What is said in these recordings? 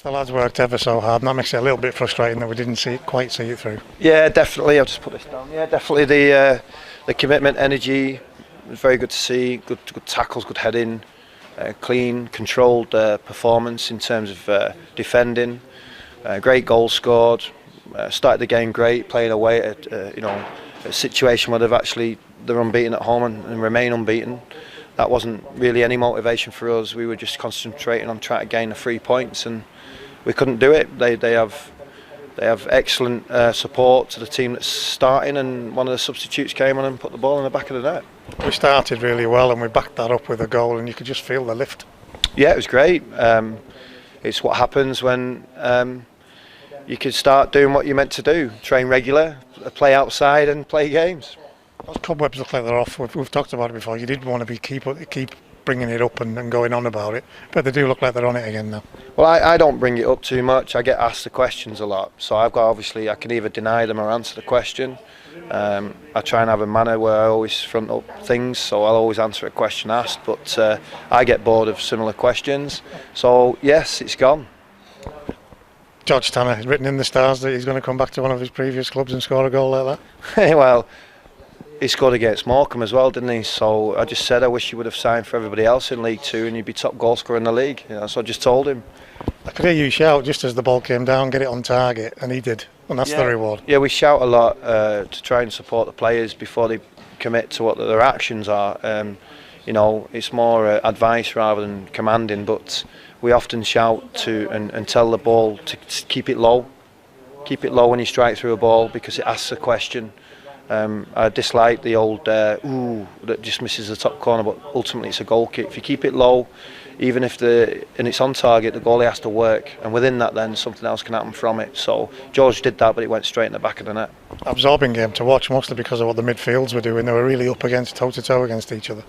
The lads worked ever so hard, and that makes it a little bit frustrating that we didn't quite see it through. Yeah, definitely. I'll just put this down. Yeah, definitely the commitment, energy was very good to see. Good tackles, good heading, clean, controlled performance in terms of defending. Great goal scored. Started the game great, playing away at a situation where they're unbeaten at home and remain unbeaten. That wasn't really any motivation for us. We were just concentrating on trying to gain the 3 points, and we couldn't do it. They have excellent support to the team that's starting, and one of the substitutes came on and put the ball in the back of the net. We started really well, and we backed that up with a goal, and you could just feel the lift. Yeah, it was great. It's what happens when you could start doing what you're meant to do: train regular, play outside, and play games. Those cobwebs look like they're off. We've talked about it before. You did want to keep bringing it up and going on about it, but they do look like they're on it again now. Well, I don't bring it up too much. I get asked the questions a lot, so I can either deny them or answer the question. I try and have a manner where I always front up things, so I'll always answer a question asked, but I get bored of similar questions. So yes, it's gone. George Tanner has written in the stars that he's going to come back to one of his previous clubs and score a goal like that. Well, he scored against Morecambe as well, didn't he? So I just said I wish he would have signed for everybody else in League Two and you'd be top goal scorer in the league. So I just told him. I could hear you shout just as the ball came down, get it on target, and he did, and that's the reward. Yeah, we shout a lot to try and support the players before they commit to what their actions are. It's more advice rather than commanding, but we often shout to and tell the ball to keep it low. Keep it low when you strike through a ball because it asks a question. I dislike the old ooh that just misses the top corner, but ultimately it's a goal kick. If you keep it low, even if it's on target, the goalie has to work, and within that then something else can happen from it. So George did that, but it went straight in the back of the net. Absorbing game to watch, mostly because of what the midfields were doing. They were really up against toe-to-toe against each other.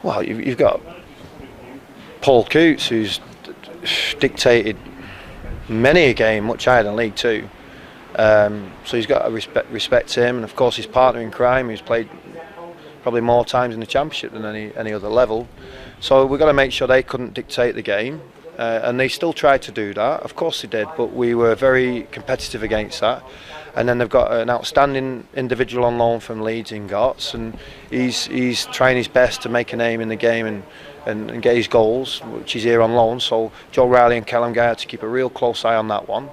Well, you've got Paul Coots, who's dictated many a game much higher than League Two. So he's got to respect him, and of course his partner in crime, who's played probably more times in the Championship than any other level. So we've got to make sure they couldn't dictate the game, and they still tried to do that. Of course they did, but we were very competitive against that. And then they've got an outstanding individual on loan from Leeds in Gotts, and he's trying his best to make a name in the game and get his goals, which he's here on loan. So Joe Riley and Callum Guy had to keep a real close eye on that one.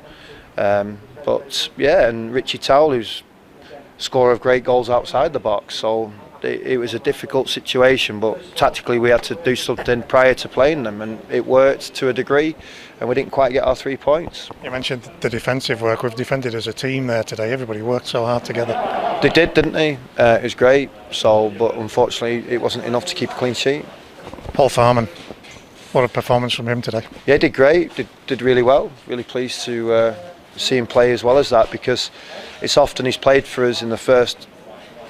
But yeah, and Richie Towell, who's a scorer of great goals outside the box. So it was a difficult situation, but tactically we had to do something prior to playing them, and it worked to a degree, and we didn't quite get our 3 points. You mentioned the defensive work. We've defended as a team there today. Everybody worked so hard together. They did, didn't they? It was great. But unfortunately it wasn't enough to keep a clean sheet. Paul Farman, what a performance from him today. Yeah, he did great. Did really well. Really pleased to see him play as well as that, because it's often he's played for us in the first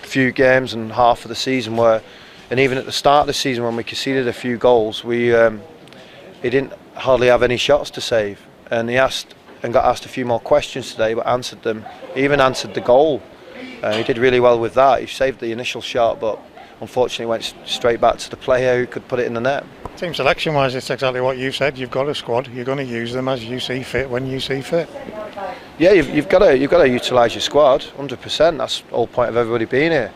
few games and half of the season and even at the start of the season when we conceded a few goals, he didn't hardly have any shots to save, and he got asked a few more questions today, but answered them. He even answered the goal. He did really well with that. He saved the initial shot, but unfortunately went straight back to the player who could put it in the net. Team selection wise, it's exactly what you said. You've got a squad. You're going to use them as you see fit when you see fit. Yeah, you've got to utilise your squad 100%. That's the whole point of everybody being here,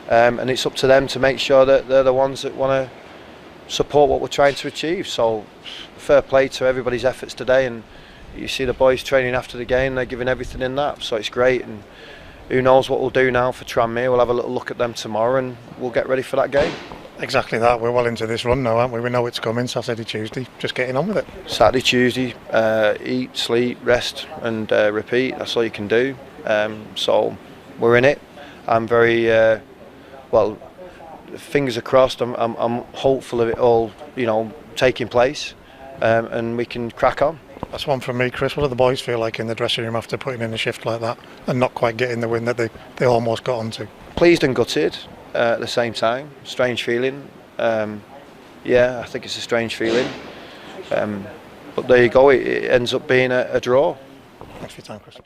and it's up to them to make sure that they're the ones that want to support what we're trying to achieve. So fair play to everybody's efforts today, and you see the boys training after the game. They're giving everything in that, so it's great. And who knows what we'll do now for Tranmere. We'll have a little look at them tomorrow, and we'll get ready for that game. Exactly that. We're well into this run now, aren't we? We know it's coming. Saturday, Tuesday. Just getting on with it. Saturday, Tuesday. Eat, sleep, rest, and repeat. That's all you can do. So we're in it. I'm very fingers are crossed. I'm hopeful of it all, taking place, and we can crack on. That's one from me, Chris. What do the boys feel like in the dressing room after putting in a shift like that and not quite getting the win that they almost got onto? Pleased and gutted at the same time. Strange feeling. I think it's a strange feeling. But there you go. It ends up being a draw. Thanks for your time, Chris.